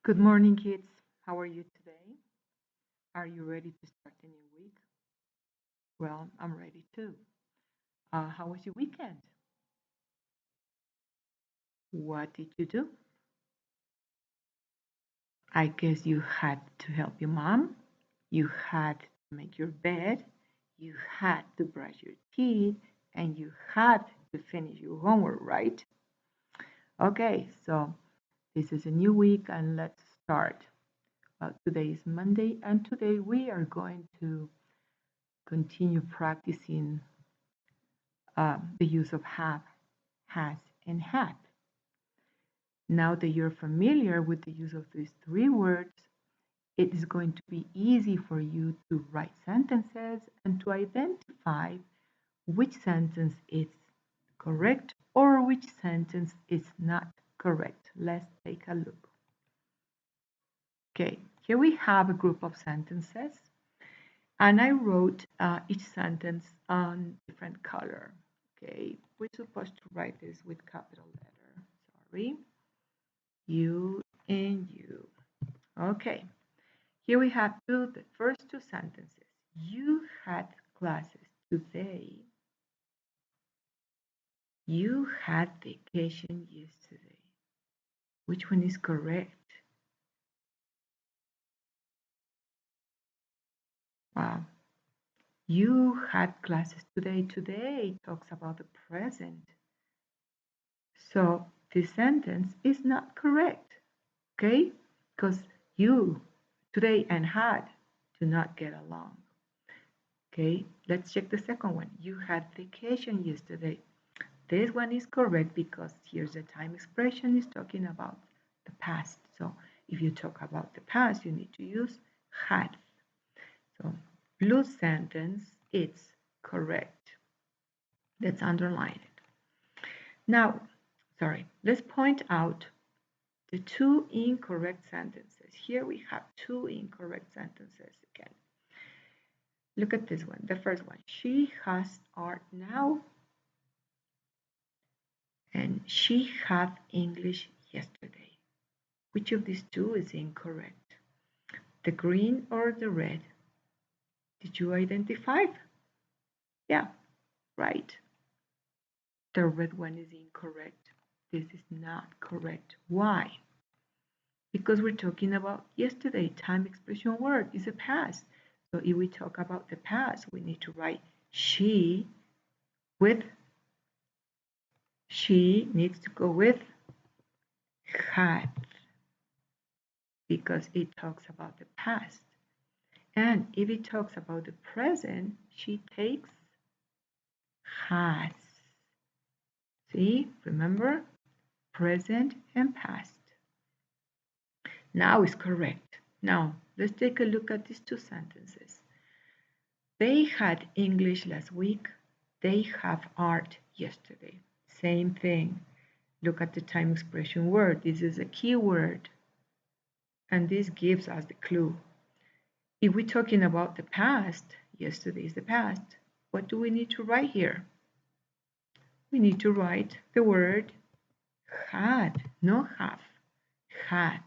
Good morning, kids. How are you today? Are you ready to start a new week? Well, I'm ready too. How was your weekend? What did you do? I guess you had to help your mom. You had to make your bed. You had to brush your teeth. And you had to finish your homework, right? Okay, so this is a new week and let's start. Today is Monday, and today we are going to continue practicing the use of have, has, and had. Now that you're familiar with the use of these three words, it is going to be easy for you to write sentences and to identify which sentence is correct or which sentence is not correct. Let's take a look. Okay, here we have a group of sentences, and I wrote each sentence on different color. Okay, we're supposed to write this with capital letter. Sorry. You and you. Okay, here we have the first two sentences. You had classes today. You had vacation yesterday. Which one is correct? Wow. You had classes today. Today talks about the present. So this sentence is not correct, okay? Because you today and had do not get along. Okay, let's check the second one. You had vacation yesterday. This one is correct because here's the time expression is talking about the past. So if you talk about the past, you need to use had. So blue sentence, it's correct. Let's underline it. Now, let's point out the two incorrect sentences. Here we have two incorrect sentences again. Look at this one, the first one. She has art now, and she had English yesterday. Which of these two is incorrect? The green or the red? Did you identify? Yeah, right. The red one is incorrect. This is not correct. Why? Because we're talking about yesterday. Time expression word is a past. So if we talk about the past, we need to write she with, she needs to go with had because it talks about the past. And if it talks about the present, she takes has. See, remember? Present and past. Now is correct. Now, let's take a look at these two sentences. They had English last week. They have art yesterday. Same thing. Look at the time expression word. This is a key word. And this gives us the clue. If we're talking about the past, yesterday is the past, what do we need to write here? We need to write the word had, not have. Had.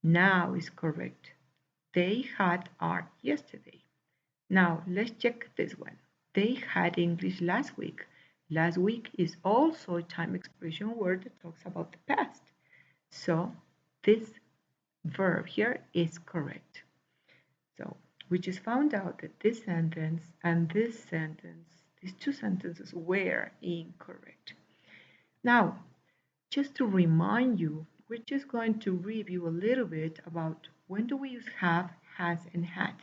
Now is correct. They had art yesterday. Now let's check this one. They had English last week. Last week is also a time expression word that talks about the past. So this verb here is correct. So we just found out that this sentence and this sentence, these two sentences were incorrect. Now, just to remind you, we're just going to review a little bit about when do we use have, has, and had.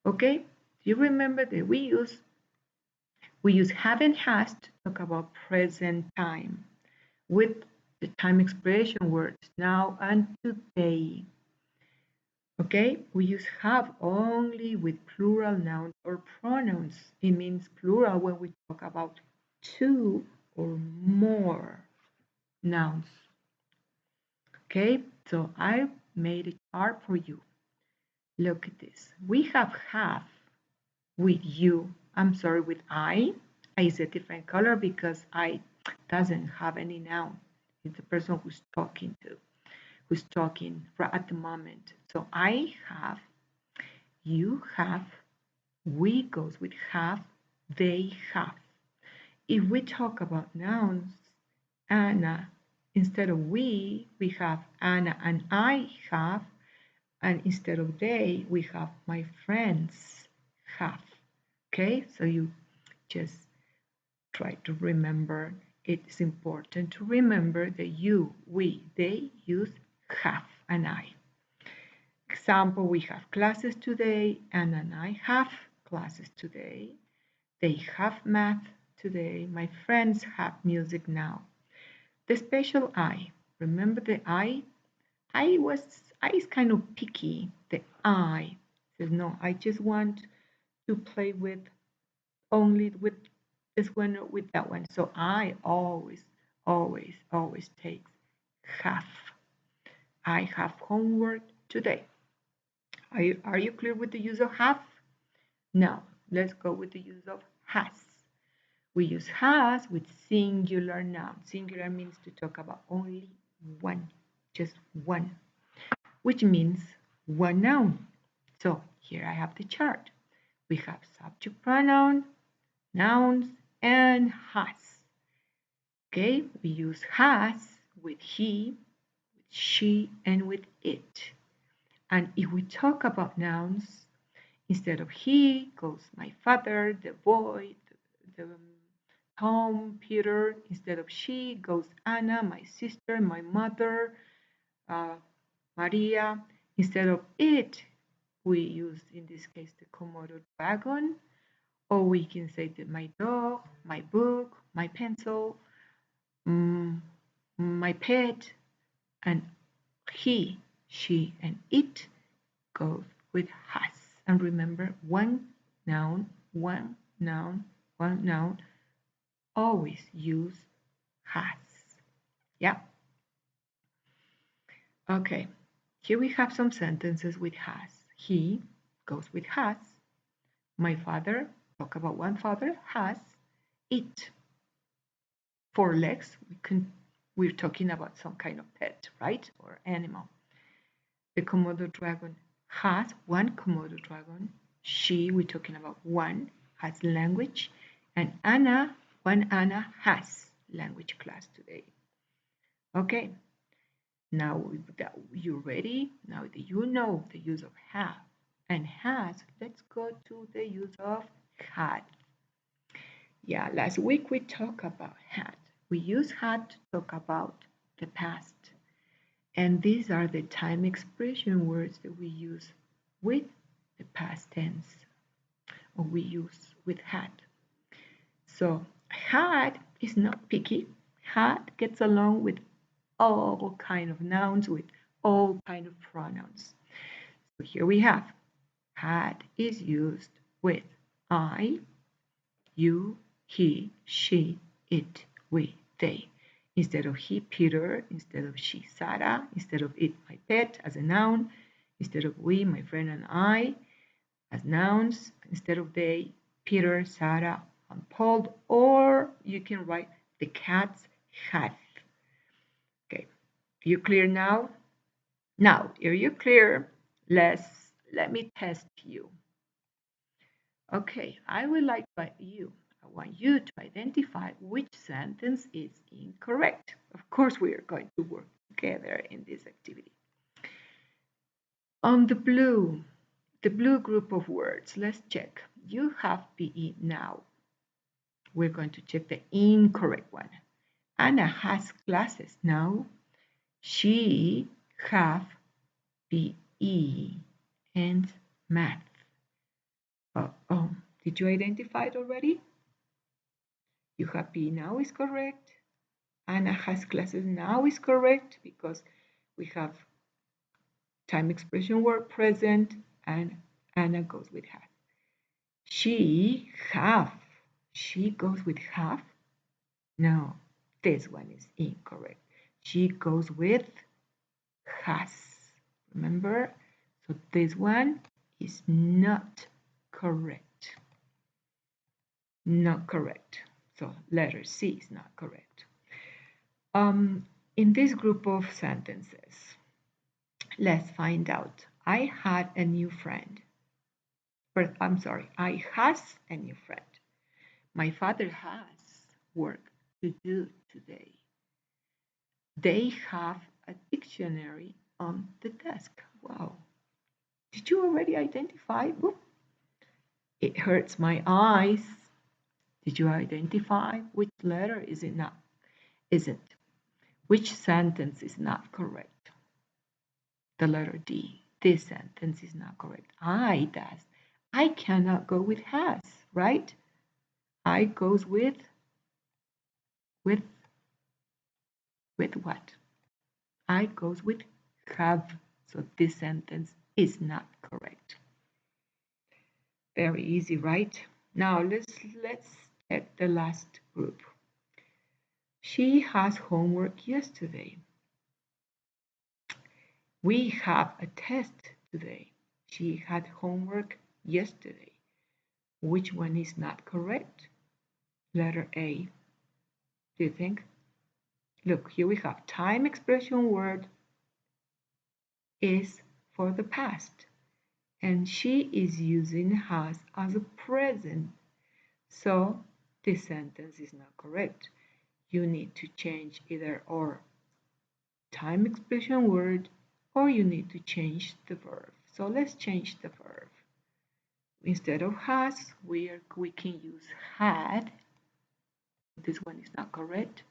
Okay, do you remember that we use have and has to talk about present time with the time expression words now and today. Okay, we use have only with plural nouns or pronouns. It means plural when we talk about two or more nouns. Okay, so I made it hard for you. Look at this. We have with you. I'm sorry, with I. I is a different color because I doesn't have any noun. It's the person who's talking to. who's talking right at the moment. So I have, you have, we goes with have, they have. If we talk about nouns, Anna, instead of we have Anna and I have, and instead of they, we have my friends have. Okay, so you just try to remember. It's important to remember that you, we, they use have and I. Example, we have classes today, Anna and I have classes today. They have math today. My friends have music now. The special I. Remember the I? I is kind of picky. The I says no, I just want to play with only with this one or with that one. So I always takes have. I have homework today. Are you clear with the use of have? Now let's go with the use of has. We use has with singular noun. Singular means to talk about only one, just one, which means one noun. So here I have the chart. We have subject pronoun, nouns, and has. Okay, we use has with he, with she, and with it. And if we talk about nouns, instead of he goes my father, the boy, the Tom, Peter. Instead of she goes Anna, my sister, my mother, uh, Maria. Instead of it, we use in this case the Komodo dragon, or we can say that my dog, my book, my pencil, mm, my pet, and he, she, and it goes with has. And remember, one noun, one noun, always use has. Yeah. Okay. Here we have some sentences with has. He goes with has. My father, talk about one father, has it. Four legs, we're talking about some kind of pet, right? Or animal. The Komodo dragon has one Komodo dragon. She, we're talking about one, has language. And Anna, one Anna has language class today. Okay, now that you're ready, now that you know the use of have and has, let's go to the use of had. Yeah, last week we talked about had. We use had to talk about the past. And these are the time expression words that we use with the past tense, or we use with had. So had is not picky. Had gets along with all kind of nouns, with all kind of pronouns. So here we have had is used with I, you, he, she, it, we, they. Instead of he, Peter. Instead of she, Sarah. Instead of it, my pet, as a noun. Instead of we, my friend and I, as nouns. Instead of they, Peter, Sarah, and Paul. Or you can write the cats had. Okay, are you clear now? Now, are you clear? Let me test you. Okay, I would like you. I want you to identify which sentence is incorrect. Of course, we are going to work together in this activity. On the blue group of words, let's check. You have PE now. We're going to check the incorrect one. Anna has classes now. She have PE and math. Oh, did you identify it already? You have PE now is correct. Anna has classes now is correct because we have time expression word present and Anna goes with have. She have. She goes with have. No, this one is incorrect. She goes with has. Remember? So this one is not correct. Not correct. So letter C is not correct. In this group of sentences, Let's find out. I had a new friend. I'm sorry, I has a new friend. My father has work to do today. They have a dictionary on the desk. Wow. Did you already identify? Ooh, it hurts my eyes. Did you identify which letter is it not? Isn't? Which sentence is not correct? The letter D. This sentence is not correct. I does. I cannot go with has, right? I goes with with what? I goes with have. So this sentence is not correct. Very easy, right? Now let's check the last group. She has homework yesterday. We have a test today. She had homework yesterday. Which one is not correct? Letter A. Do you think? Look, here we have time expression word is for the past. And she is using has as a present. So this sentence is not correct. You need to change either or time expression word or you need to change the verb. So let's change the verb. Instead of has, we can use had. This one is not correct.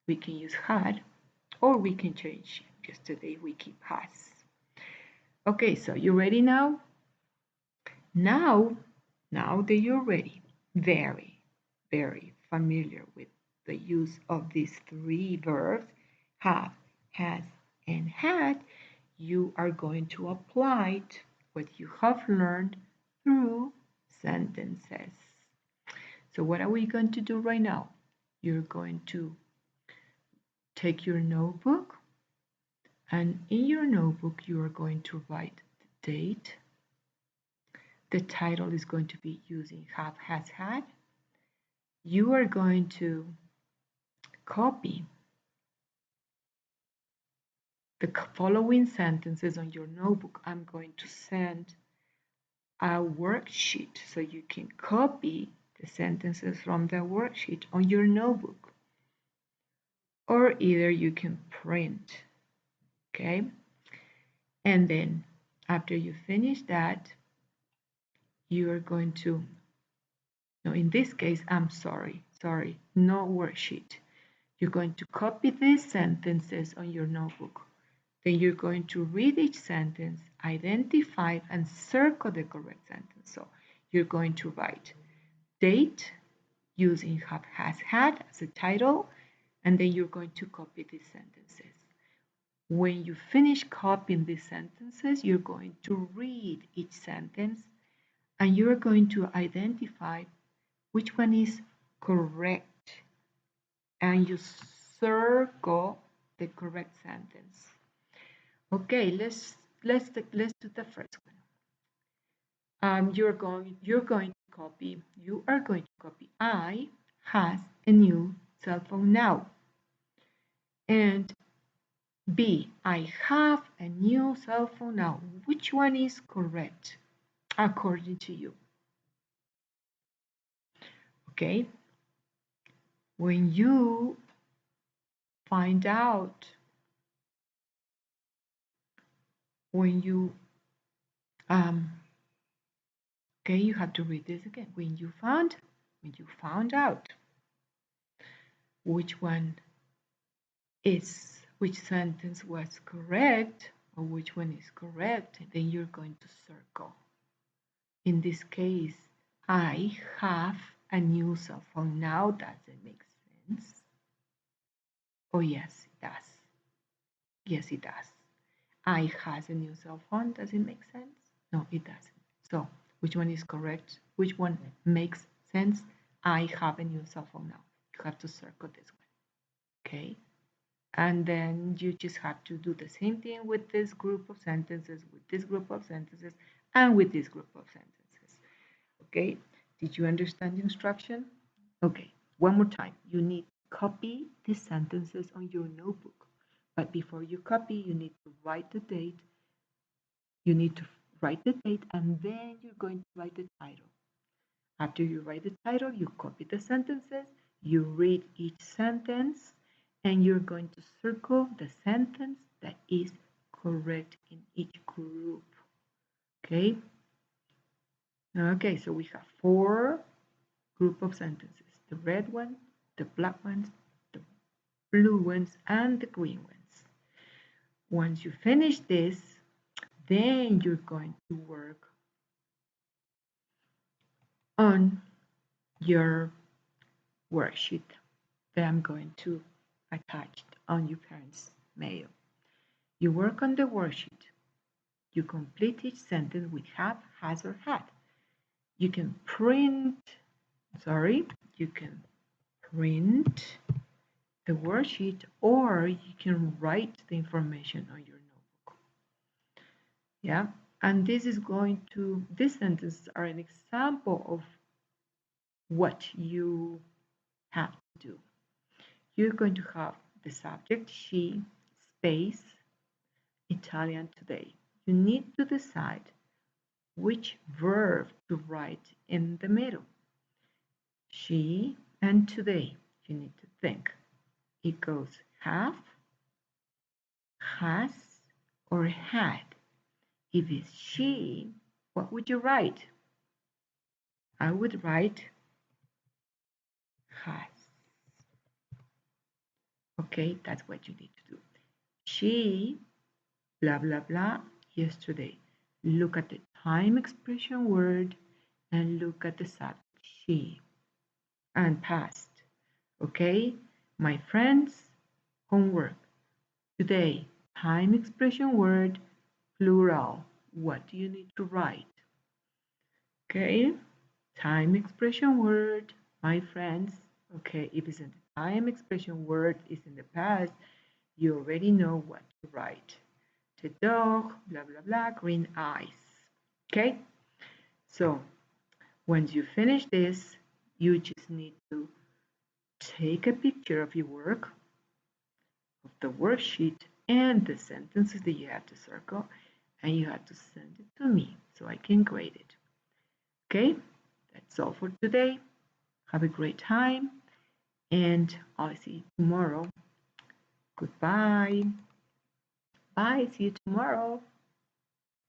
We can use had or we can change. Yesterday we keep has. Okay, so you ready now? Now that you're ready, very familiar with the use of these three verbs, have, has, and had, you are going to apply what you have learned through sentences. So what are we going to do right now? You're going to take your notebook, and in your notebook you are going to write the date. The title is going to be using have, has, had. You are going to copy the following sentences on your notebook. I'm going to send a worksheet so you can copy the sentences from the worksheet on your notebook. Or either you can print, okay? And then after you finish that, you are going to, no, in this case, I'm sorry, no worksheet. You're going to copy these sentences on your notebook. Then you're going to read each sentence, identify and circle the correct sentence. So you're going to write date using have, has, had as a title, and then you're going to copy these sentences. When you finish copying these sentences, you're going to read each sentence and you're going to identify which one is correct. And you circle the correct sentence. Okay, let's do the first one. You are going to copy I has a new cell phone now. And B, I have a new cell phone now. Which one is correct according to you? Okay. When you find out, when you okay, you have to read this again. When you found out which sentence was correct or which one is correct, then you're going to circle. In this case, I have a new cell phone now. Does it make sense? Oh, yes, it does. Yes, it does. I has a new cell phone. Does it make sense? No, it doesn't. So, which one is correct? Which one makes sense? I have a new cell phone now. You have to circle this one. Okay? And then you just have to do the same thing with this group of sentences, with this group of sentences, and with this group of sentences. Okay? Did you understand the instruction? Okay, one more time. You need to copy these sentences on your notebook. But before you copy, you need to write the date You need to write the date and then you're going to write the title. After you write the title, you copy the sentences, you read each sentence, and you're going to circle the sentence that is correct in each group. Okay? Okay, so we have 4 group of sentences. The red one, the black ones, the blue ones, and the green ones. Once you finish this, then you're going to work on your worksheet that I'm going to attach on your parents' mail. You work on the worksheet. You complete each sentence with have, has, or had. You can print the worksheet or you can write the information on your notebook. Yeah, and these sentences are an example of what you have to do. You're going to have the subject, she, space, Italian today. You need to decide which verb to write in the middle. She and today. You need to think. It goes have, has, or had. If it's she, what would you write? I would write has. Okay, that's what you need to do. She, blah, blah, blah, yesterday. Look at the time expression word and look at the subject, she, and past. Okay, my friends, homework. Today, time expression word, plural. What do you need to write? Okay, time expression word, my friends. Okay, if it's in the time expression word is in the past, you already know what to write. The dog, blah, blah, blah, green eyes. Okay, so once you finish this, you just need to take a picture of your work, of the worksheet, and the sentences that you have to circle, and you have to send it to me so I can grade it. Okay, that's all for today. Have a great time, and I'll see you tomorrow. Goodbye. Bye, see you tomorrow.